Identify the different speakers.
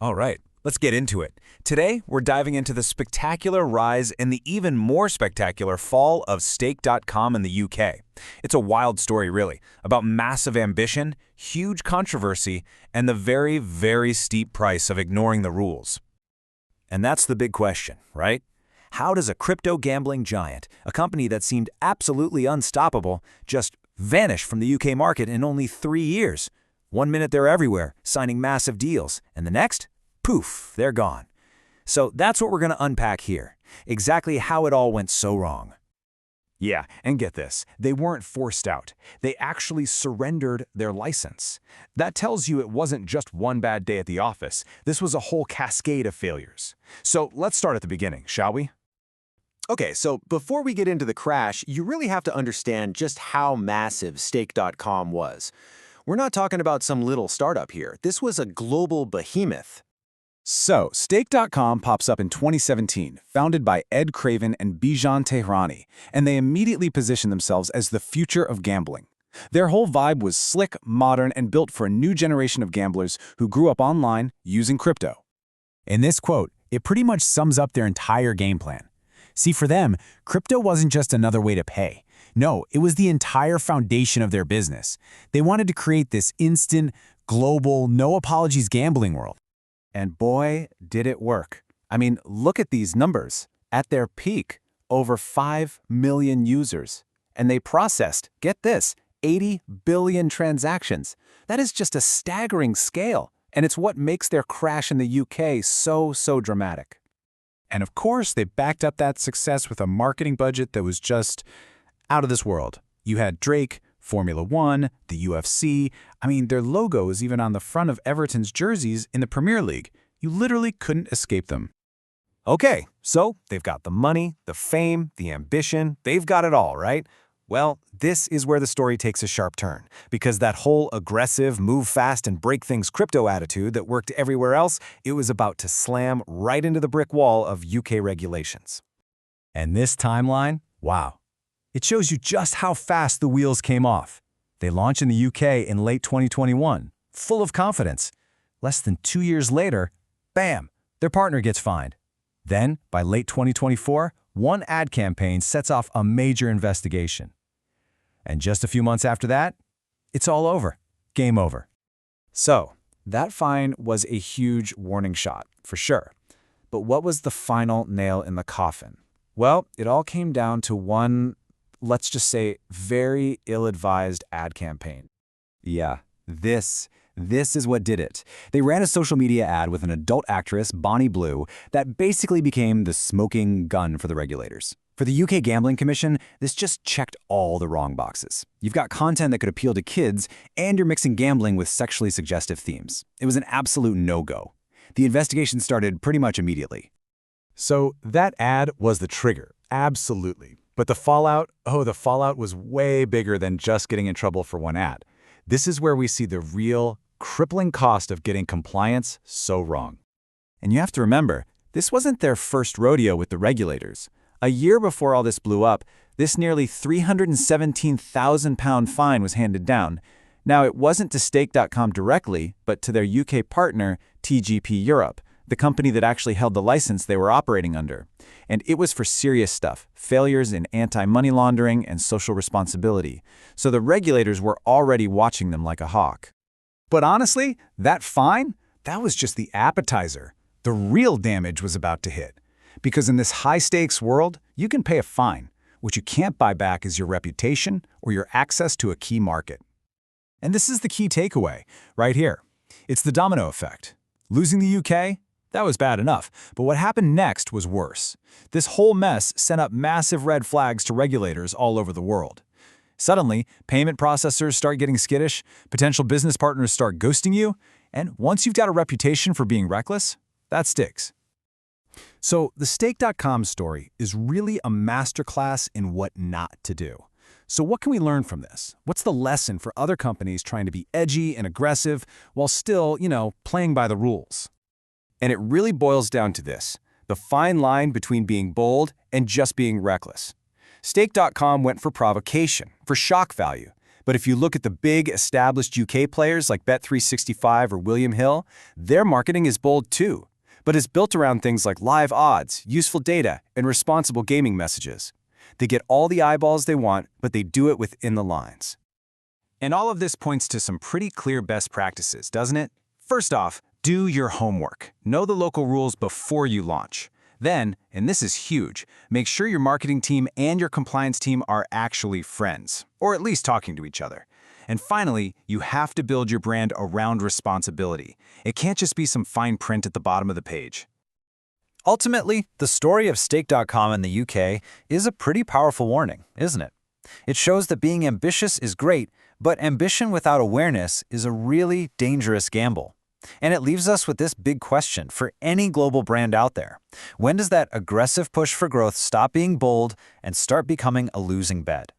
Speaker 1: All right, let's get into it. Today, we're diving into the spectacular rise and the even more spectacular fall of Stake.com in the UK. It's a wild story, really, about massive ambition, huge controversy, and the very, very steep price of ignoring the rules. And that's the big question, right? How does a crypto gambling giant, a company that seemed absolutely unstoppable, just vanish from the UK market in only 3 years? 1 minute they're everywhere, signing massive deals, and the next? Poof, they're gone. So that's what we're going to unpack here, exactly how it all went so wrong.
Speaker 2: Yeah, and get this, they weren't forced out. They actually surrendered their license. That tells you it wasn't just one bad day at the office. This was a whole cascade of failures. So let's start at the beginning, shall we?
Speaker 3: Okay, so before we get into the crash, you really have to understand just how massive Stake.com was. We're not talking about some little startup here. This was a global behemoth.
Speaker 2: So, Stake.com pops up in 2017, founded by Ed Craven and Bijan Tehrani, and they immediately position themselves as the future of gambling. Their whole vibe was slick, modern, and built for a new generation of gamblers who grew up online using crypto.
Speaker 4: In this quote, it pretty much sums up their entire game plan. See, for them, crypto wasn't just another way to pay. No, it was the entire foundation of their business. They wanted to create this instant, global, no-apologies gambling world.
Speaker 2: And boy, did it work. I mean, look at these numbers. At their peak, over 5 million users. And they processed, get this, 80 billion transactions. That is just a staggering scale. And it's what makes their crash in the UK so dramatic.
Speaker 4: And of course, they backed up that success with a marketing budget that was just out of this world. You had Drake, Formula One, the UFC. I mean, their logo is even on the front of Everton's jerseys in the Premier League. You literally couldn't escape them.
Speaker 1: Okay, so they've got the money, the fame, the ambition, they've got it all, right? Well, this is where the story takes a sharp turn, because that whole aggressive, move fast and break things crypto attitude that worked everywhere else, it was about to slam right into the brick wall of UK regulations.
Speaker 4: And this timeline, wow. It shows you just how fast the wheels came off. They launched in the UK in late 2021, full of confidence. Less than 2 years later, bam, their partner gets fined. Then, by late 2024, one ad campaign sets off a major investigation. And just a few months after that, it's all over. Game over.
Speaker 1: So, that fine was a huge warning shot, for sure. But what was the final nail in the coffin? Well, it all came down to one, let's just say, very ill-advised ad campaign.
Speaker 4: Yeah, this is what did it. They ran a social media ad with an adult actress, Bonnie Blue, that basically became the smoking gun for the regulators. For the UK Gambling Commission, this just checked all the wrong boxes. You've got content that could appeal to kids, and you're mixing gambling with sexually suggestive themes. It was an absolute no-go. The investigation started pretty much immediately.
Speaker 2: So that ad was the trigger, absolutely. But the fallout was way bigger than just getting in trouble for one ad. This is where we see the real, crippling cost of getting compliance so wrong.
Speaker 4: And you have to remember, this wasn't their first rodeo with the regulators. A year before all this blew up, this nearly £317,000 fine was handed down. Now, it wasn't to Stake.com directly, but to their UK partner, TGP Europe, the company that actually held the license they were operating under. And it was for serious stuff, failures in anti-money laundering and social responsibility. So the regulators were already watching them like a hawk.
Speaker 2: But honestly, that fine, that was just the appetizer. The real damage was about to hit. Because in this high-stakes world, you can pay a fine. What you can't buy back is your reputation or your access to a key market.
Speaker 4: And this is the key takeaway, right here. It's the domino effect. Losing the UK? That was bad enough, but what happened next was worse. This whole mess sent up massive red flags to regulators all over the world. Suddenly, payment processors start getting skittish, potential business partners start ghosting you, and once you've got a reputation for being reckless, that sticks. So the Stake.com story is really a masterclass in what not to do. So what can we learn from this? What's the lesson for other companies trying to be edgy and aggressive while still, playing by the rules?
Speaker 1: And it really boils down to this, the fine line between being bold and just being reckless. Stake.com went for provocation, for shock value.
Speaker 2: But if you look at the big established UK players like Bet365 or William Hill, their marketing is bold too, but it's built around things like live odds, useful data, and responsible gaming messages. They get all the eyeballs they want, but they do it within the lines.
Speaker 4: And all of this points to some pretty clear best practices, doesn't it? First off, do your homework. Know the local rules before you launch. Then, and this is huge, make sure your marketing team and your compliance team are actually friends, or at least talking to each other. And finally, you have to build your brand around responsibility. It can't just be some fine print at the bottom of the page.
Speaker 1: Ultimately, the story of Stake.com in the UK is a pretty powerful warning, isn't it? It shows that being ambitious is great, but ambition without awareness is a really dangerous gamble. And it leaves us with this big question for any global brand out there. When does that aggressive push for growth stop being bold and start becoming a losing bet?